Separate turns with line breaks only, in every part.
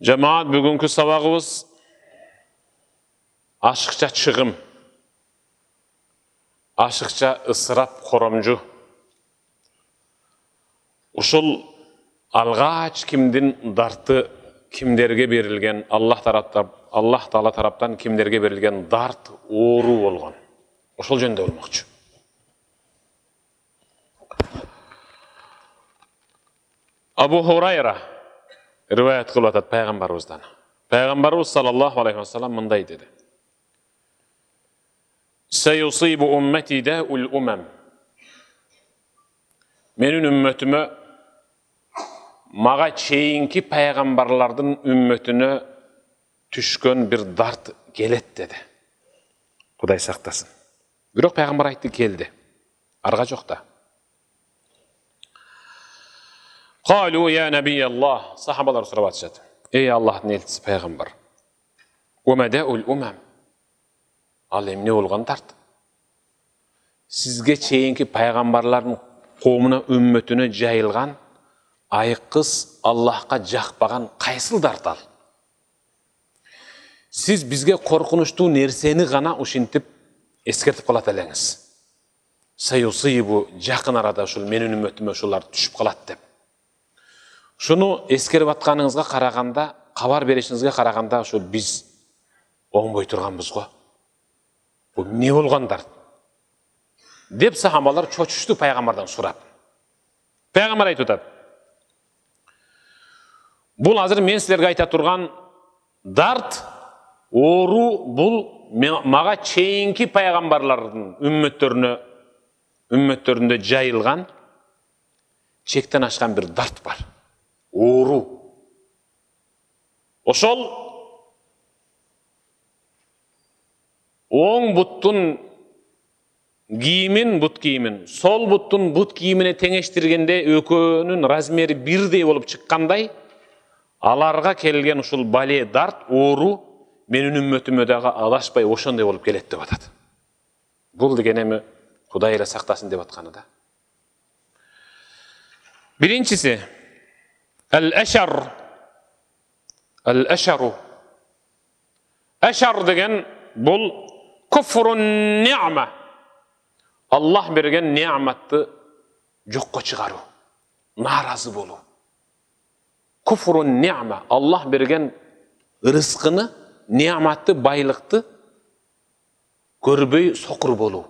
Жамаат бүгінгі сабағыбыз ашықша шығым, ашықша ысырап қорамжу. Ушул алғач кимдин дарты кимдерге берилген, Аллах Таала тараптан кимдерге берилген дарт оору болгон. Ошол жөнүндө болмокчу. Абу Хурайра риваят кылып атат пайгамбарыбыздан. Пайгамбарыбыз саллаллаху алейхи ва саллям мындай деди: "Sayusibu ummati da'ul umam." Менин үммөтүмө мага чейинки пайгамбарлардын үммөтүнө түшкөн бир дарт келет деди. Кудай сактасын. Бирок пайгамбар айтты келди. Арга жокта. Қалу я наби Аллах, сахабалар сурап атышат. Эй Аллахтын элчиси пайгамбар. Умадаул умам. Ал эмне болгон дарт? Сизге чейинки пайгамбарлардын коомуна үммөтүнө жайылган айкыз Аллахка жакпаган кайсыл дарт ал? Сиз бизге коркунучтуу нерсени гана ушинтип эскертип калат элеңиз. Сайусибу жакын арада ушул менин үммөтүмө ушулар түшүп калат деп. Шуну эскерип атканыңызга караганда, кабар беришиңизге караганда, ошо биз оңбой турганбыз го. Бул эмне болгон дарт? Деп сахабалар чочушту пайгамбардан сурап. Пайгамбар айтып атат: "Бул азыр мен силерге айта турган дарт, оору бул мага чейинки пайгамбарлардын үммөттөрүндө жайылган чектен ашкан бир дарт бар. Оору. Ошол оң буттун кийимин, бут кийимин, сол буттун бут кийимине теңештиргенде экөөнүн размери бирдей болуп чыккандай, аларга келген ушул бале дарт, оору менин үммөтүмө дагы адашпай ошондой болуп келет деп атат. Бул деген эми Кудай эле сактасын деп атканы да. Биринчиси Al-Ashar. Al-Asharu. Ashar деген бул куфрун ни'ма. Аллах берген неаматты жокко чыгаруу, наразы болуу. Куфрун ни'ма. Аллах берген рызкыны, неаматты, байлыкты көрбөй сокур болуу.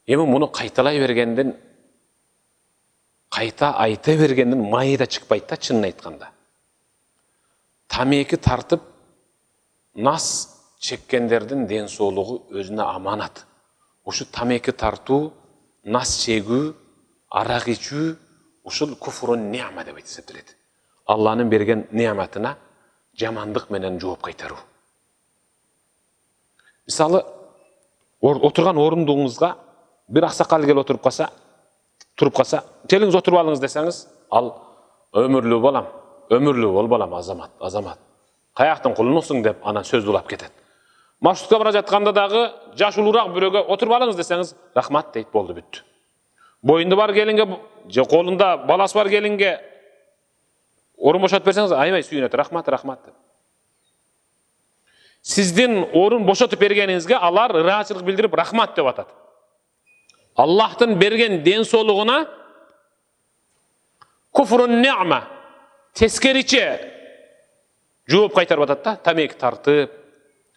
Эми муну кайталай бергенден, кайта айта бергенден майы да чыкпайт да, чынын айтканда. Тамеки тартып нас чеккендердин ден соолугу өзүнө аманат. Ушу тамеки тартуу, нас чегүү, арак ичүү ушул куфрун ни'ма деп эсептелет. Алланын берген неаматына жамандык менен жооп кайтаруу. Мисалы, отурган орундуңузга бир аксакал келип отуруп калса, келиңиз отуруп алыңыз десеңиз, ал өмүрлүү балам, өмүрлүү бол балам, азамат. Каяктын кулунусуң деп анан сөз улап кетет. Маршрутка бара жатканда дагы жаш улуураак бирөөгө отуруп алыңыз десеңиз, рахмат дейт, болду бүттү. Боюнда бар келинге, же колунда баласы бар келинге орун бошотуп берсеңиз, аябай сүйүнөт, рахмат деп. Сиздин орун бошотуп бергениңизге алар ыраачылык билдирип рахмат деп атат. Аллахтын берген ден соолугуна куфрун ни'ма, тескериче жооп кайтарып атат да, тамеки тартып,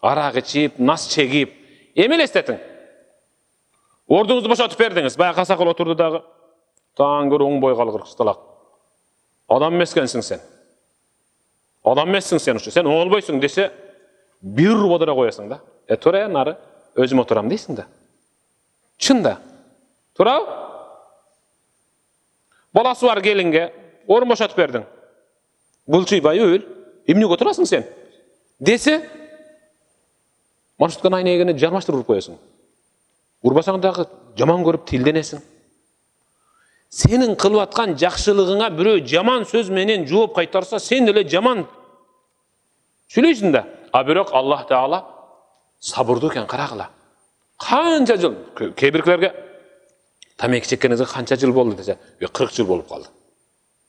арак ичип, нас чегип. Эми элестетиң. Ордуңузду бошотуп бердиңиз, баягы касакал отурду дагы, таң көрү оң бой калгыр кысталак. Адам эмескенсиң сен. Адам эмессиң сен ушу. Сен оңолбойсуң десе, бир бодора коесуң да. Тура нары өзүм отурам дейсиң да. Чында. Турабы? Баласы бар келинге орун бошотуп бердиң. Булчуйбай өл, эмнеге отурасың сен? Десе, маршрутканын айнегине жармаштырып уруп коесуң. Урбасаң дагы жаман көрүп тилденесиң. Сенин кылып аткан жакшылыгыңа бирөө жаман сөз менен жооп кайтарса, сен деле жаман сүйлөйсүң да. А бирок Аллах Таала сабырдуу экен, карагыла. Канча жыл, кээ биркилерге тамеки чеккениңизге канча жыл болду десе, 40 жыл болуп калды.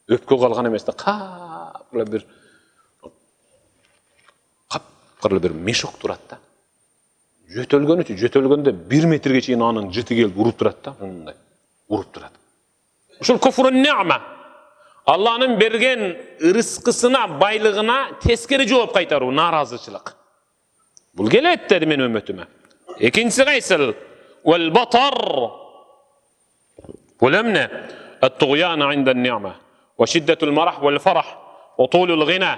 Öpkө kalgan emес de kapkırla bir meşok turat da. Jötölgönde 1 metrge çeyin anın jıtı gelip urup turat da. Urup turat. Uşul kufrun ni'ma. Allah'ın bergen rızkısına, baylığına teskeri cevap kaytarуу, narazıçılık. Bul gelet dedi men ümmetime. İkincisi gaysıl. Vel batar. Bulemne. الطغيان عند النعمة وشدة المرح والفرح وطول الغنى.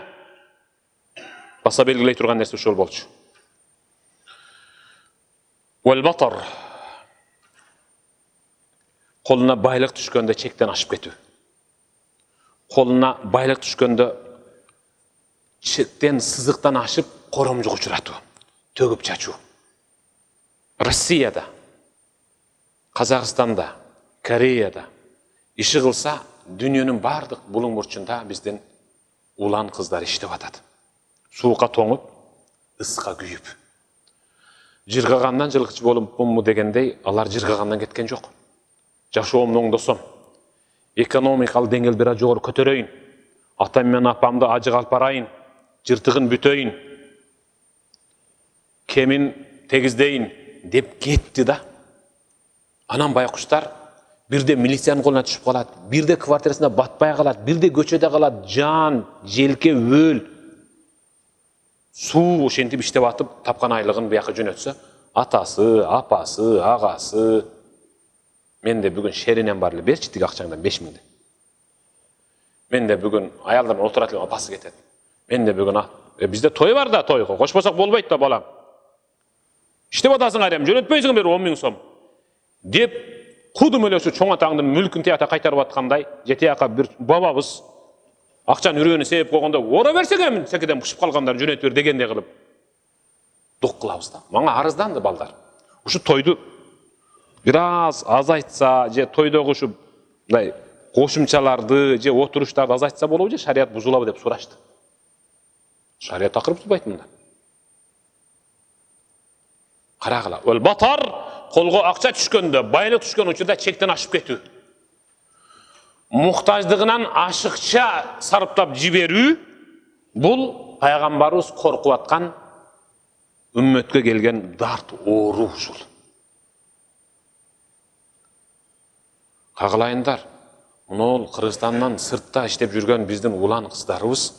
Basa belgiley turgan nerse şol bolçu. Vel batar. Koluna baylık düşkönde çekten aşıp ketүү. Koluna baylık düşkönde çekten sızıktan aşıp koromcuk uçuratуу. Tөгүp çaçуу. Rossiyada, Kazakstanda, Koreyada işi kılsa dünyanın bardıq bulun burçunda bizden ulan kızlar iştep atat. Suuka toңup, ıska kүйüp. Жыргагандан жылкычы болуп mu degендей, алар жыргагандан кеткен жок. Жашоомду оңдосом, экономикалык деңгээлди бир аз жогору көтөрөйүн, атам менен апамды ажык алып барайын, жыртыгын бүтөйүн, кемин тегиздейин деп кетти да. Анан байкуштар бирде милициянын колуна түшүп калат, бирде квартирасында батпай калат, бирде көчөдө калат, жан, желке, өл. Суу ошентип иштеп атып, тапкан айлыгын бияка жөнөтсө, атасы, апасы, агасы, менде бүгүн шеринен бар эле, берчи тиги акчаңдан 5 миңди. Менде бүгүн аялдар менен отурат эле, апасы кетет. Менде бүгүн бизде той бар да, тойго кошпосок болбойт да, балам. İşte badasın ayram, jönötpöйсүң бери 10 000 сом. Деп, кудум эле ушу чоң атаңдын мүлкүн тияка кайтарып аткандай, жетияка бир бабабыз акчаны үрөөнү себеп койгондо, ора берсең эми секеден бышып калгандар жөнөтүп бер дегендей кылып. Дук кылабыз да. Мага арызданды балдар. Ушу тойду бир аз азайтса, же тойдогу ушу мындай кошумчаларды, же отуруштарды азайтса болобу, же шарият бузулабы деп сурашты. Шарият акыры бузбайт мында. Карагыла. Өл батар колго акча түшкөндө, байлык түшкөн учурда чектен ашып кетүү. Muhtаждыгынан ашыкча сарыптап жиберүү, бул пайгамбарыбыз коркуп аткан үммөткө келген дарт оору ушул. Кагылайындар, мунул Кыргызстандан сыртта иштеп жүргөн биздин улан кыздарыбыз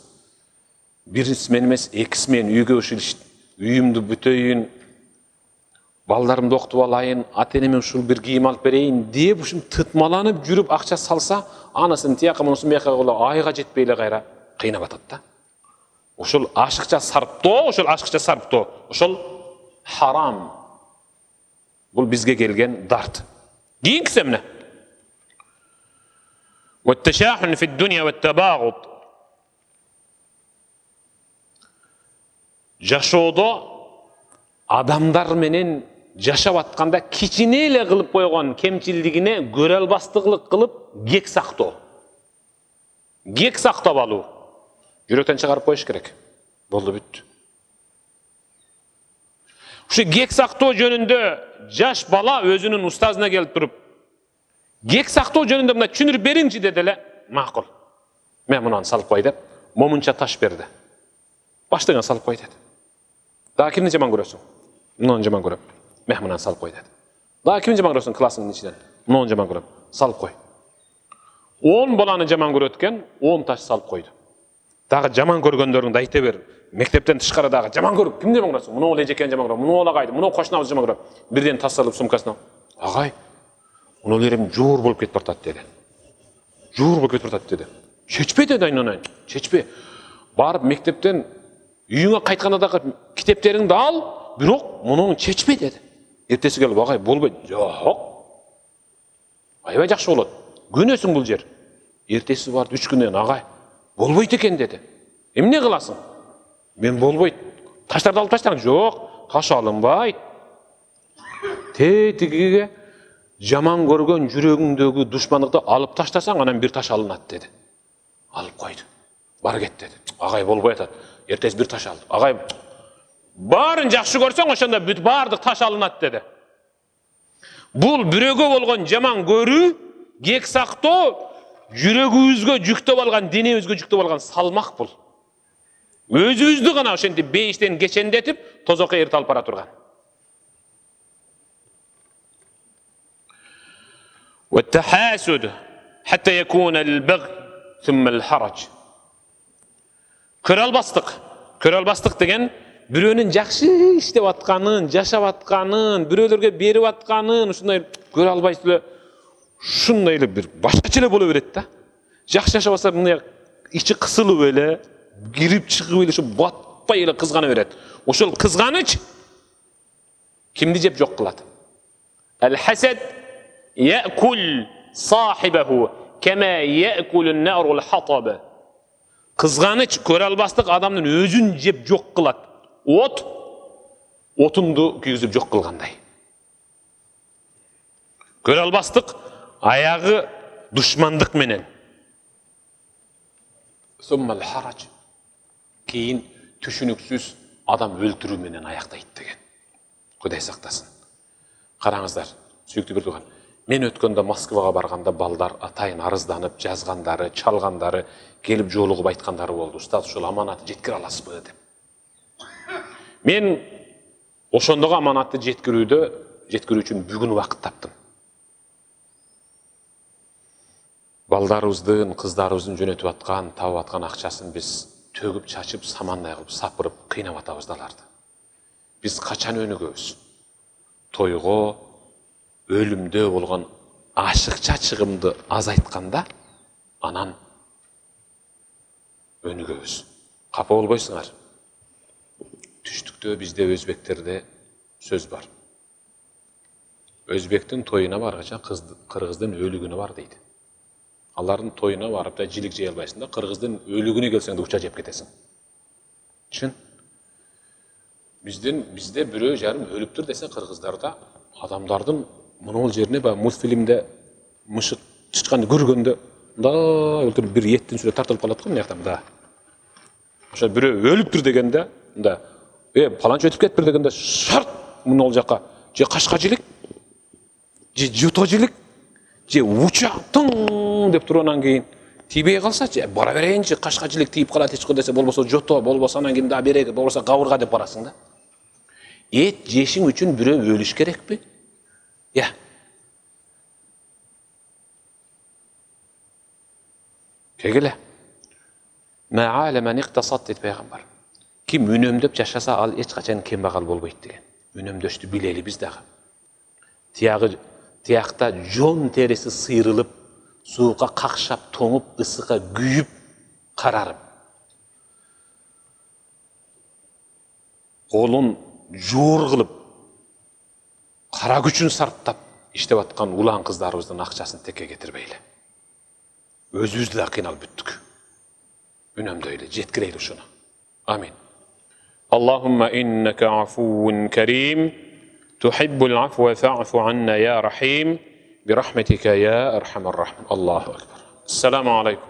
бирisi мен эмес, экиси менен үйгө ушул үйүмдү бүтөйүн, балдарымды окутуп алайын, ата-энеме ушул бир кийим алып берейин деп ушул тытмаланып жүрүп акча салса, анысын тияка мунусун бияка кылып айга жетпей эле кайра кыйнап атат да. Ушул ашыкча сарптоо, ушул харам. Бул бизге келген дарт. Кийинкиси эмне? والتشاحن في الدنيا والتباغض. Жашоодо адамдар менен жашап атканда кичине эле кылып койгон кемчилдигине көрө албастыгылык кылып кек сактоо. Кек сактап алуу. Жүрөктөн чыгарып коюш керек. Болду бүттү. Ушу кек сактоо жөнүндө жаш бала өзүнүн устазына келип туруп, кек сактоо жөнүндө мына түшүндүрүп бериңчи деди эле, макул. Мен мунаны салып кой деп, момунча таш берди. Баштыгын салып кой деди. Дагы кимди жаман көрөсүң? Мунун жаман көрөм. Мен мунаны салып кой деди. Дагы кимди жаман көрөсүң классыңдын ичинен? Мунун жаман көрөм. Салып кой. 10 баланы жаман көрөт экен, 10 таш салып койду. Дагы жаман көргөндөрүңдү айта бер. Мектептен тышкары дагы жаман көрүп, кимди жаман көрөсүң? Муну эжекени жаман көрөм, муну агайды, муну кошунабыз жаман көрөм. Бирден таш салып сумкасына. Агай, муну элерим жуур болуп кетип бартат деди. Жуур болуп кетип бартат деди. Чечпе деди айнанайын, чечпе. Барып мектептен үйүңө кайтканда дагы китептериңди ал, бирок муну чечпе деди. Эртеси келип, агай болбойт. Жок. Аябай жакшы болот. Көнөсүң бул жер. Эртеси барды 3 күндөн агай, болбойт экен деди. Эмне кыласың? Мен болбойт. Таштарды алып таштаң. Жок, таш алынбайт. Тетигиге жаман көргөн жүрөгүңдөгү душмандыкты алып таштасаң, анан бир таш алынат деди. Алып койду. Бар кет деди. Агай болбой атат. Эртеси бир таш алды. Агай барын жакшы көрсөң, ошондо бүт бардык таш алынат деди. Бул бирөөгө болгон жаман көрүү, кек сактоо жүрөгүбүзгө жүктөп алган, денебизге жүктөп алган салмак бул. Өзүбүздү гана ошентип бейиштен кечендетип, тозокко эртип алып бара турган. والتحاسد حتى يكون البغي ثم الحرج. Көралбастык деген бирөөнүн жакшы иштеп атканын, жашап атканын, бирөөлөргө берип атканын ушундай көрө албайсыз эле, ушундай эле бир башкача эле боло берет да. Жакшы жашап атса мындай ичи кысылып эле, кирип чыгып эле ушу батпай эле кызгана берет. Ошол кызганыч кимди жеп жок кылат? Ал-хасад я'кул сахибаху кама я'кулун нарул хатаб. Кызганыч, көрө албастык адамдын өзүн жеп жок кылат. Отунду күйгүзүп жок кылгандай. Көрө албастык аягы душмандык менен. Суммал харадж. Кийин түшүнүксүз адам өлтүрүү менен аяктайт деген. Кудай сактасын. Караңыздар, сүйүктүү бир тууган. Мен өткөндө Москвага барганда балдар атайын арызданып, жазгандары, чалгандары, келип жолугуп айткандары болду. Устаз, ушул аманатты жеткире аласызбы деп. Мен ошондогу аманатты жеткирүү үчүн бүгүн убакыт таптым. Балдарыбыздын, кыздарыбыздын жөнөтүп аткан, табып аткан акчасын биз төгүп чачып, самандай кылып сапырып кыйнап атабыз да аларды. Биз качан өнүгөбүз? Тойго, өлүмдө болгон ашыкча чыгымды азайтканда, анан өнүгөбүз. Капа болбойсуңар. Түштүктө бизде өзбектерде сөз бар. Өзбектин тоюна баргача кыргыздын өлүгүнө бар дейт. Алардын тоюна барып да жилик жей албайсың да, кыргыздын өлүгүнө келсең да уча жеп кетесиң. Чын. Бизде бирөө жарым өлүптүр десе, кыргыздарда адамдардын монол жерине ба мультфильмде мышык чычканды көргөндө да өлтүрүп бир еттин сүрө тартылып калат го мынаяктан да. Ошо бирөө өлүптүр дегенде, мында паланча өтүп кетиптир дегенде шарт монол жака же кашка жилик, же жото жилик, же уча тың деп туруп анан кийин тийбей калса, же бара берейинчи, кашка жилик тийип калат эч десе, болбосо жото, болбосо анан кийин да береги, болбосо кабырга деп барасың да. Эт жешиң үчүн бирөө өлүш керекпи? Ya. Kegele. Ma'alaman iqtasad dedi peygamber. Kim үнөмдөп жашаса, ал эч качан кембагал болбойт деген. Үнөмдөштү билели биз дагы. Тиякта жон териси сыйрылып, суукка какшап, тоңуп, ысыкка күйүп, карарып. Колун жуур кылып, кара күчүн сарптап иштеп аткан улан кыздарыбыздын акчасын текке кетирбейли. Өзүбүздү да кыйналып бүттүк. Үнөмдөйлү, жеткирейли ушуну. Амин. Аллахумма иннека афуун карим, тухиббул афва фа'фу анна я рахим, бирахметика я архамар рахим. Аллаху акбар. Ассаламу алейкум.